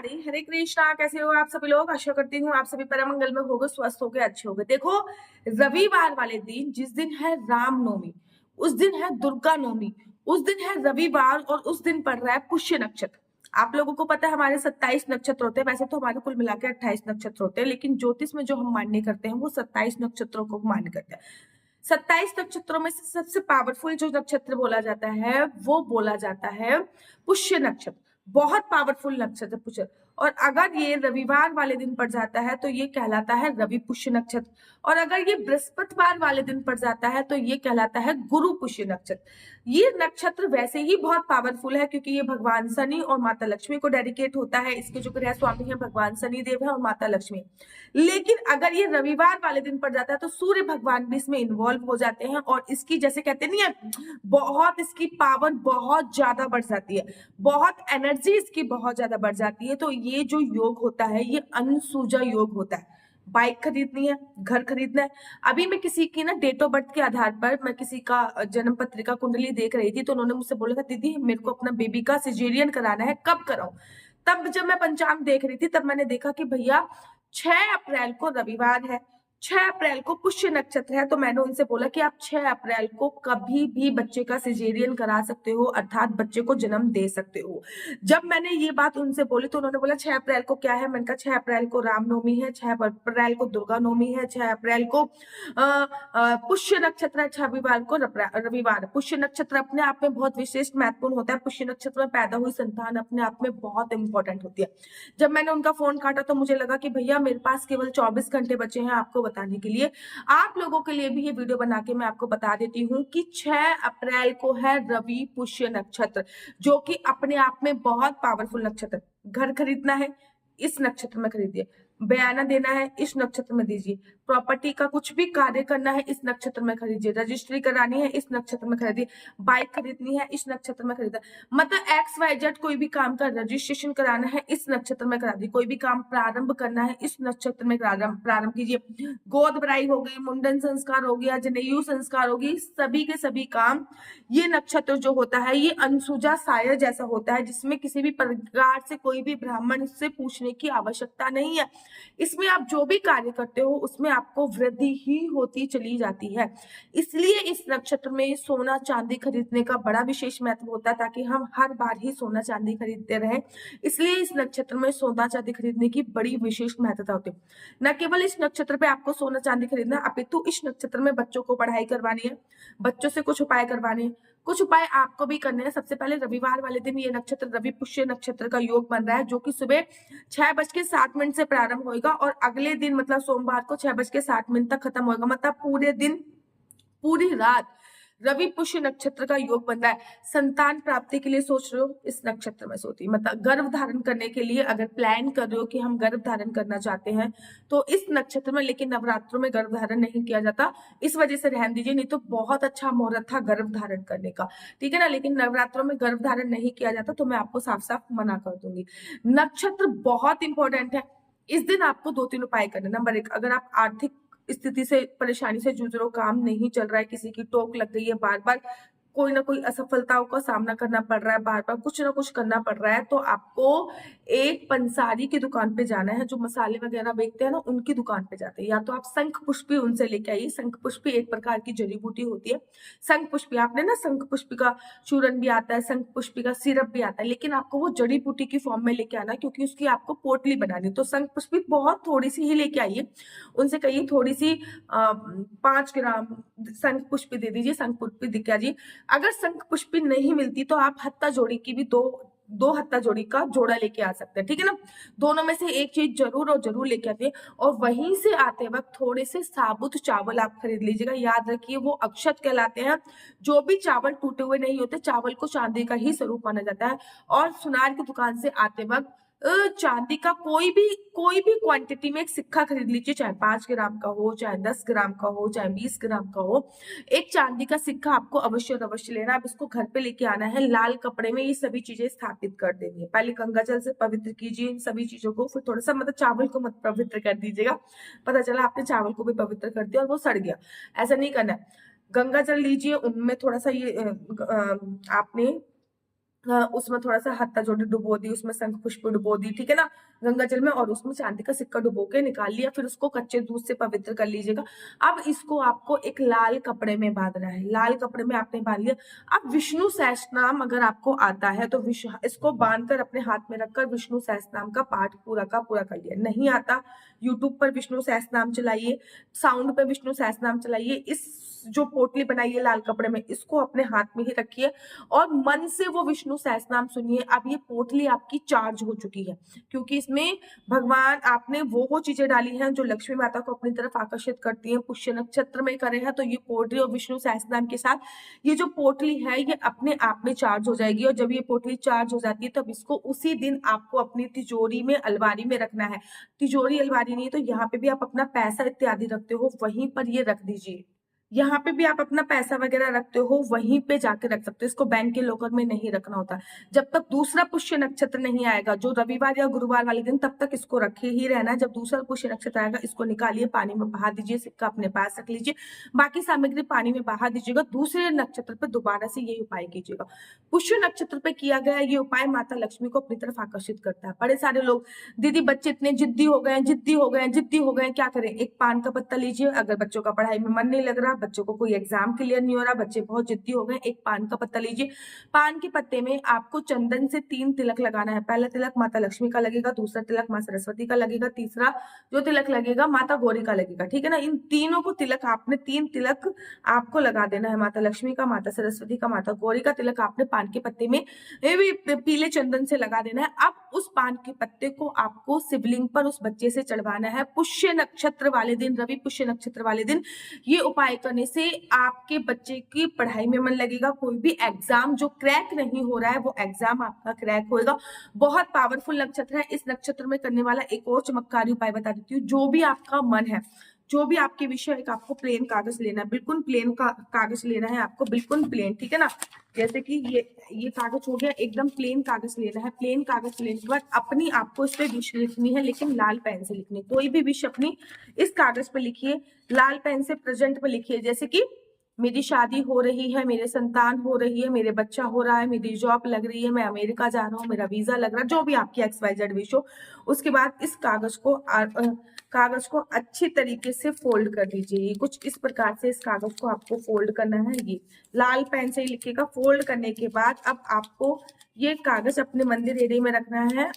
राधे, हरे कृष्णा। कैसे हो आप सभी लोग? आशा करती हूँ आप सभी परम मंगल में होगे, स्वस्थ होगे, अच्छे होगे। देखो, रविवार वाले दिन, जिस दिन है रामनवमी, उस दिन है दुर्गा नवमी, उस दिन है रविवार और उस दिन पड़ रहा है पुष्य नक्षत्र। आप लोगों को पता है हमारे 27 नक्षत्र होते हैं। वैसे तो हमारे कुल मिलाकर 28 नक्षत्र होते हैं, लेकिन ज्योतिष में जो हम मान्य करते हैं वो 27 नक्षत्रों को मान्य करते हैं। 27 नक्षत्रों में से सबसे पावरफुल जो नक्षत्र बोला जाता है वो बोला जाता है पुष्य नक्षत्र। बहुत पावरफुल नक्षत्र पुष्य। और अगर ये रविवार वाले दिन पड़ जाता है तो ये कहलाता है रवि पुष्य नक्षत्र, और अगर ये बृहस्पतिवार वाले दिन पड़ जाता है तो ये कहलाता है गुरु पुष्य नक्षत्र। ये नक्षत्र वैसे ही बहुत पावरफुल है क्योंकि ये भगवान शनि और माता लक्ष्मी को डेडिकेट होता है। इसके जो ग्रह स्वामी है भगवान शनि देव है और माता लक्ष्मी। लेकिन अगर ये रविवार वाले दिन पड़ जाता है तो सूर्य भगवान भी इसमें इन्वॉल्व हो जाते हैं और इसकी, जैसे कहते नहीं है, बहुत इसकी पावर बहुत ज्यादा बढ़ जाती है, बहुत एनर्जी इसकी बहुत ज्यादा बढ़ जाती है। तो ये जो योग होता है ये अनसुजा योग होता है। बाइक खरीदनी है, घर खरीदना है। अभी मैं किसी की ना डेट ऑफ बर्थ के आधार पर मैं किसी का जन्म पत्रिका कुंडली देख रही थी, तो उन्होंने मुझसे बोला था दीदी मेरे को अपना बेबी का सिजेरियन कराना है, कब कराऊं? तब जब मैं पंचांग देख रही थी तब मैंने देखा कि भैया 6 अप्रैल को रविवार है, 6 अप्रैल को पुष्य नक्षत्र है। तो मैंने उनसे बोला कि आप 6 अप्रैल को कभी भी बच्चे का सिजेरियन करा सकते हो, अर्थात बच्चे को जन्म दे सकते हो। जब मैंने ये बात उनसे बोली तो उन्होंने बोला 6 अप्रैल को क्या है? मैंने कहा 6 अप्रैल को रामनवमी है, 6 अप्रैल को दुर्गा नवमी है, 6 अप्रैल को पुष्य नक्षत्र है, 6 रविवार को रविवार। पुष्य नक्षत्र अपने आप में बहुत विशेष महत्वपूर्ण होता है। पुष्य नक्षत्र में पैदा हुई संतान अपने आप में बहुत इंपॉर्टेंट होती है। जब मैंने उनका फोन काटा तो मुझे लगा कि भैया मेरे पास केवल 24 घंटे बचे हैं आपको बताने के लिए। आप लोगों के लिए भी ये वीडियो बना के मैं आपको बता देती हूँ कि 6 अप्रैल को है रवि पुष्य नक्षत्र, जो कि अपने आप में बहुत पावरफुल नक्षत्र। घर खरीदना है, इस नक्षत्र में खरीदिए। बयाना देना है, इस नक्षत्र में दीजिए। प्रॉपर्टी का कुछ भी कार्य करना है, इस नक्षत्र में खरीदिए। रजिस्ट्री करानी है, इस नक्षत्र में खरीदिए। बाइक खरीदनी है, इस नक्षत्र में खरीदिए। मतलब XYZ कोई भी काम का रजिस्ट्रेशन कराना है, इस नक्षत्र में करा दी। कोई भी काम प्रारंभ करना है, इस नक्षत्र में प्रारंभ कीजिए। गोद भराई हो गई, मुंडन संस्कार हो गया, जनेयू संस्कार हो गई, सभी के सभी काम। ये नक्षत्र जो होता है ये अनसुजा सायर जैसा होता है, जिसमें किसी भी प्रकार से कोई भी ब्राह्मण से पूछने की आवश्यकता नहीं है। इसमें आप जो भी कार्य करते हो उसमें आपको वृद्धि ही होती चली जाती है। इसलिए इस नक्षत्र में सोना चांदी खरीदने का बड़ा विशेष महत्व होता है, ताकि हम हर बार ही सोना चांदी खरीदते रहें। इसलिए इस नक्षत्र में सोना चांदी खरीदने की बड़ी विशेष महत्वता होती है। न केवल इस नक्षत्र पे आपको सोना चांदी खरीदना, अपितु इस नक्षत्र में बच्चों को पढ़ाई करवानी है, बच्चों से कुछ उपाय करवाने हैं। कुछ उपाय आपको भी करने हैं। सबसे पहले रविवार वाले दिन ये नक्षत्र रवि पुष्य नक्षत्र का योग बन रहा है, जो कि सुबह 6:07 से प्रारंभ होगा और अगले दिन मतलब सोमवार को 6:07 तक खत्म होगा। मतलब पूरे दिन, पूरी रात रवि पुष्य नक्षत्र का योग बन रहा है। संतान प्राप्ति के लिए सोच रहे हो, इस नक्षत्र में सोती, मतलब गर्भ धारण करने के लिए अगर प्लान कर रहे हो कि हम गर्भ धारण करना चाहते हैं तो इस नक्षत्र में। लेकिन नवरात्रों में गर्भ धारण नहीं किया जाता, इस वजह से रहन दीजिए, नहीं तो बहुत अच्छा मुहूर्त था गर्भ धारण करने का, ठीक है ना। लेकिन नवरात्रों में गर्भ धारण नहीं किया जाता तो मैं आपको साफ साफ मना कर दूंगी। नक्षत्र बहुत इंपॉर्टेंट है। इस दिन आपको 2-3 उपाय करने। नंबर 1, अगर आप आर्थिक स्थिति से परेशानी से जूझ रहे हो, काम नहीं चल रहा है, किसी की टोक लग गई है, बार बार कोई ना कोई असफलताओं का सामना करना पड़ रहा है, बार बार कुछ ना कुछ करना पड़ रहा है, तो आपको एक पंसारी की दुकान पे जाना है, जो मसाले वगैरह बेचते हैं ना, उनकी दुकान पे जाते हैं। या तो आप शंख पुष्पी उनसे लेके आइए। शंख पुष्पी एक प्रकार की जड़ी बूटी होती है। शंख पुष्पी, आपने ना शंख पुष्पी का चूरन भी आता है, शंख पुष्पी का सिरप भी आता है, लेकिन आपको वो जड़ी बूटी की फॉर्म में लेके आना, क्योंकि उसकी आपको पोटली बनानी। तो शंख पुष्पी बहुत थोड़ी सी ही लेके आइए। उनसे कहिए थोड़ी सी 5 ग्राम शंख पुष्पी दे दीजिए, शंख पुष्पी दिखा जी। अगर शंख पुष्पी नहीं मिलती तो आप हत्ता जोड़ी की भी दो हत्ता जोड़ी का जोड़ा लेके आ सकते हैं, ठीक है ना। दोनों में से एक चीज जरूर और जरूर लेके आते हैं। और वहीं से आते वक्त थोड़े से साबुत चावल आप खरीद लीजिएगा। याद रखिए वो अक्षत कहलाते हैं। जो भी चावल टूटे हुए नहीं होते, चावल को चांदी का ही स्वरूप माना जाता है। और सुनार की दुकान से आते वक्त चांदी का कोई भी क्वांटिटी में एक सिक्का खरीद लीजिए, चाहे 5 ग्राम का हो, चाहे 10 ग्राम का हो, चाहे 20 ग्राम का हो। एक चांदी का सिक्का आपको अवश्य और अवश्य लेना। आप इसको घर पे लेके आना है, लाल कपड़े में ये सभी चीजें स्थापित कर देनी है। पहले गंगा जल से पवित्र कीजिए इन सभी चीजों को, फिर थोड़ा सा, मतलब चावल को मत पवित्र कर दीजिएगा। पता चला आपने चावल को भी पवित्र कर दिया और वो सड़ गया, ऐसा नहीं करना है। गंगा जल लीजिए, उनमें थोड़ा सा ये आपने उसमें थोड़ा सा हत्ता जोड़ी डुबो दी, उसमें शंख पुष्प डुबो दी, ठीक है ना, गंगा जल में, और उसमें चांदी का सिक्का डुबो के निकाल लिया। फिर उसको कच्चे दूध से पवित्र कर लीजिएगा। अब इसको आपको एक लाल कपड़े में बांधना है। लाल कपड़े में आपने बांध लिया। अब विष्णु सहस्त्रनाम अगर आपको आता है तो इसको बांधकर अपने हाथ में रखकर विष्णु सहस्त्रनाम का पाठ पूरा का पूरा कर लिया। नहीं आता, यूट्यूब पर विष्णु सहस्त्रनाम चलाइए, साउंड पे विष्णु सहस्त्रनाम चलाइए, इस जो पोटली बनाई है लाल कपड़े में, इसको अपने हाथ में ही रखिए और मन से वो विष्णु सहस्त्रनाम सुनिए। अब ये पोटली आपकी चार्ज हो चुकी है, क्योंकि इसमें भगवान आपने वो चीजें डाली हैं जो लक्ष्मी माता को अपनी तरफ आकर्षित करती हैं। पुष्य नक्षत्र में करे हैं तो ये पोटली और विष्णु सहस्त्रनाम के साथ ये जो पोटली है ये अपने आप में चार्ज हो जाएगी। और जब ये पोटली चार्ज हो जाती है तब इसको उसी दिन आपको अपनी तिजोरी में, अलमारी में रखना है। तिजोरी अलमारी नहीं तो यहाँ पे भी आप अपना पैसा इत्यादि रखते हो वहीं पर ये रख दीजिए। यहाँ पे भी आप अपना पैसा वगैरह रखते हो वहीं पे जाके रख सकते हो, इसको बैंक के लॉकर में नहीं रखना होता। जब तक दूसरा पुष्य नक्षत्र नहीं आएगा, जो रविवार या गुरुवार वाले दिन, तब तक इसको रखे ही रहना है। जब दूसरा पुष्य नक्षत्र आएगा इसको निकालिए, पानी में बहा दीजिए, सिक्का अपने पास रख लीजिए, बाकी सामग्री पानी में बहा दीजिएगा। दूसरे नक्षत्र पर दोबारा से यही उपाय कीजिएगा। पुष्य नक्षत्र पे किया गया ये उपाय माता लक्ष्मी को अपनी तरफ आकर्षित करता है। बड़े सारे लोग, दीदी बच्चे इतने जिद्दी हो गए, जिद्दी हो गए, जिद्दी हो गए, क्या करें? एक पान का पत्ता लीजिए। अगर बच्चों का पढ़ाई में मन नहीं लग रहा, बच्चों को कोई एग्जाम क्लियर नहीं हो रहा, बच्चे बहुत जिद्दी हो गए, एक पान का पत्ता लीजिए। पान के पत्ते में आपको चंदन से 3 तिलक लगाना है। पहला तिलक माता लक्ष्मी का लगेगा, दूसरा तिलक माता सरस्वती का लगेगा, तीसरा जो तिलक लगेगा माता गौरी का लगेगा, ठीक है ना। इन तीनों को तिलक आपने 3 तिलक आपको लगा देना है, माता लक्ष्मी का, माता सरस्वती का, माता गौरी का तिलक आपने पान के पत्ते में पीले चंदन से लगा देना है। अब उस पान के पत्ते को आपको शिवलिंग पर उस बच्चे से चढ़वाना है। पुष्य नक्षत्र वाले दिन, रवि पुष्य नक्षत्र वाले दिन ये उपाय करने से आपके बच्चे की पढ़ाई में मन लगेगा। कोई भी एग्जाम जो क्रैक नहीं हो रहा है वो एग्जाम आपका क्रैक होएगा। बहुत पावरफुल नक्षत्र है। इस नक्षत्र में करने वाला एक और चमत्कारी उपाय बता देती हूँ। जो भी आपका मन है, जो भी आपके विषय है, आपको प्लेन कागज लेना है, बिल्कुल प्लेन का कागज लेना है आपको, बिल्कुल प्लेन, ठीक है ना। जैसे कि ये कागज हो गया, एकदम प्लेन कागज लेना है। प्लेन कागज लेने के बाद अपनी आपको इस पे विश लिखनी है, लेकिन लाल पेन से लिखनी है। कोई भी विश अपनी इस कागज पे लिखिए, लाल पेन से प्रेजेंट पे लिखिए। जैसे कि मेरी शादी हो रही है, मेरे संतान हो रही है, मेरे बच्चा हो रहा है, मेरी जॉब लग रही है, मैं अमेरिका जा रहा हूँ, मेरा वीजा लग रहा है, जो भी आपकी XYZ विश हो। उसके बाद इस कागज को अच्छी तरीके से फोल्ड कर दीजिए। कुछ इस प्रकार से इस कागज को आपको फोल्ड करना है। ये लाल पेन से ही लिखिएगा। फोल्ड करने के बाद अब आपको ये कागज अपने मंदिर एरिया में रखना है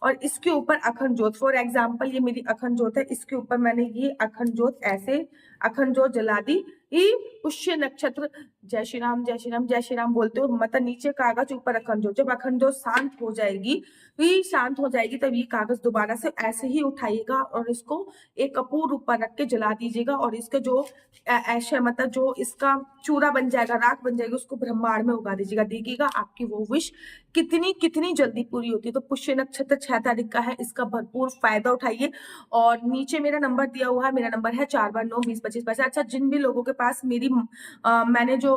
और इसके ऊपर अखंड ज्योत, फॉर एग्जाम्पल ये मेरी अखंड ज्योत है, इसके ऊपर मैंने ये अखंड ज्योत ऐसे अखंड ज्योत जला दी। ये पुष्य नक्षत्र, जय श्री राम, जय श्री राम, जय श्री राम बोलते हो, मतलब नीचे कागज ऊपर अखंड ज्योत। जब अखंड ज्योत शांत हो जाएगी, तो ये शांत हो जाएगी, तब ये कागज दोबारा से ऐसे ही उठाइएगा और इसको एक कपूर ऊपर रख के जला दीजिएगा। और इसका जो ऐसे मतलब जो इसका चूरा बन जाएगा, राख बन जाएगी, उसको ब्रह्मांड में उगा दीजिएगा। देखिएगा आपकी वो विश कितनी जल्दी पूरी होती है। तो पुष्य नक्षत्र 6 तारीख का है, इसका भरपूर फायदा उठाइए। और नीचे मेरा नंबर दिया हुआ है, मेरा नंबर है 4292025। अच्छा, जिन भी लोगों के पास मेरी मैंने जो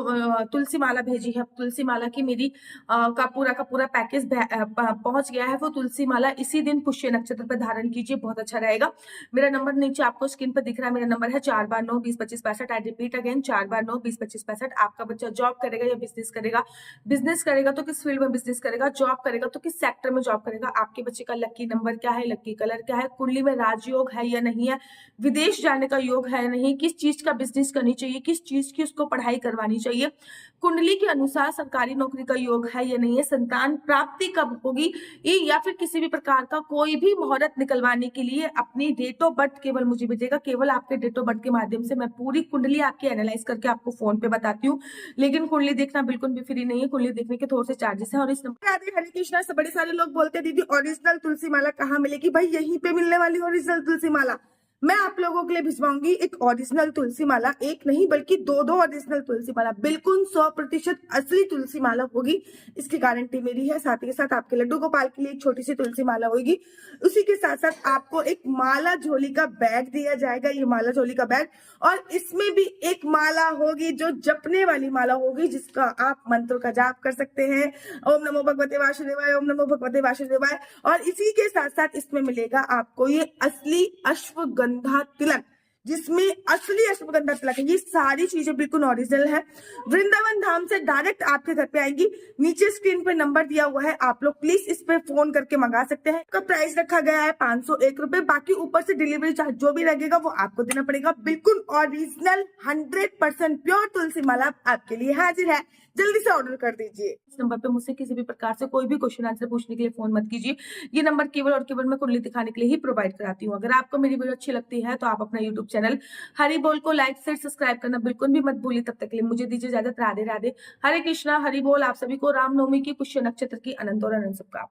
तुलसी माला भेजी है, तुलसी माला की मेरी का पूरा पैकेज पहुंच गया है, वो तुलसी माला इसी दिन पुष्य नक्षत्र पर धारण कीजिए, बहुत अच्छा रहेगा। मेरा नंबर नीचे आपको स्क्रीन पर दिख रहा है, मेरा नंबर है 4292025। I repeat again 4292025। आपका बच्चा जॉब करेगा या बिजनेस करेगा? बिजनेस करेगा तो किस फील्ड में बिजनेस करेगा, जॉब करेगा तो किस सेक्टर में जॉब करेगा, आपके बच्चे का लकी नंबर क्या है, लकी कलर क्या है, कुंडली में राजयोग है या नहीं है, विदेश जाने का योग है या नहीं, किस चीज का बिजनेस करनी चाहिए, किस चीज की उसको पढ़ाई करवानी चाहिए, कुंडली के अनुसार सरकारी नौकरी का योग है या नहीं है, संतान प्राप्ति कब होगी, या फिर किसी भी प्रकार का कोई भी मुहूर्त निकलवाने के लिए अपनी डेट ऑफ बर्थ केवल मुझे भेजेगा। केवल आपके डेट ऑफ बर्थ के माध्यम से मैं पूरी कुंडली आपकी एनालाइज करके आपको फोन पे बताती हूँ। लेकिन कुंडली देखना बिल्कुल भी फ्री नहीं है, कुंडली देखने के थोड़े से चार्जेस हैं। और इस नंबर हरे कृष्णा से बड़े सारे लोग बोलते हैं दीदी ओरिजिनल तुलसी माला कहाँ मिलेगी? भाई यहीं पे मिलने वाली ओरिजिनल तुलसी माला मैं आप लोगों के लिए भिजवाऊंगी। एक ओरिजिनल तुलसी माला, एक नहीं बल्कि दो ओरिजिनल तुलसी माला, बिल्कुल 100% असली तुलसी माला होगी, इसकी गारंटी मेरी है। साथ ही साथ आपके लड्डू गोपाल के लिए एक छोटी सी तुलसी माला होगी। उसी के साथ साथ आपको एक माला झोली का बैग दिया जाएगा, ये माला झोली का बैग, और इसमें भी एक माला होगी जो जपने वाली माला होगी, जिसका आप मंत्र का जाप कर सकते हैं, ओम नमो भगवते वासुदेवाय, ओम नमो भगवते वासुदेवाय। और इसी के साथ साथ इसमें मिलेगा आपको ये असली अश्वगंधा तिलक, जिसमें असली अश्वगंधा तिलक है। ये सारी चीजें बिल्कुल ओरिजिनल है, वृंदावन धाम से डायरेक्ट आपके घर पे आएंगी। नीचे स्क्रीन पे नंबर दिया हुआ है, आप लोग प्लीज इस पे फोन करके मंगा सकते हैं। इसका प्राइस रखा गया है 501 रुपए, बाकी ऊपर से डिलीवरी चार्ज जो भी लगेगा वो आपको देना पड़ेगा। बिल्कुल ओरिजिनल 100% प्योर तुलसी माला आपके लिए हाजिर है, जल्दी से ऑर्डर कर दीजिए। इस नंबर पे मुझसे किसी भी प्रकार से कोई भी क्वेश्चन आंसर पूछने के लिए फोन मत कीजिए। ये नंबर केवल और केवल मैं कुंडली दिखाने के लिए ही प्रोवाइड कराती हूँ। अगर आपको मेरी वीडियो अच्छी लगती है तो आप अपना यूट्यूब चैनल हरि बोल को लाइक शेयर सब्सक्राइब करना बिल्कुल भी मत भूलिए। तब तक के लिए मुझे दीजिए इजाजत। राधे राधे, हरे कृष्णा, हरि बोल। आप सभी को रामनवमी की पुष्य नक्षत्र की अनंत और अनंत शुभकामनाएं।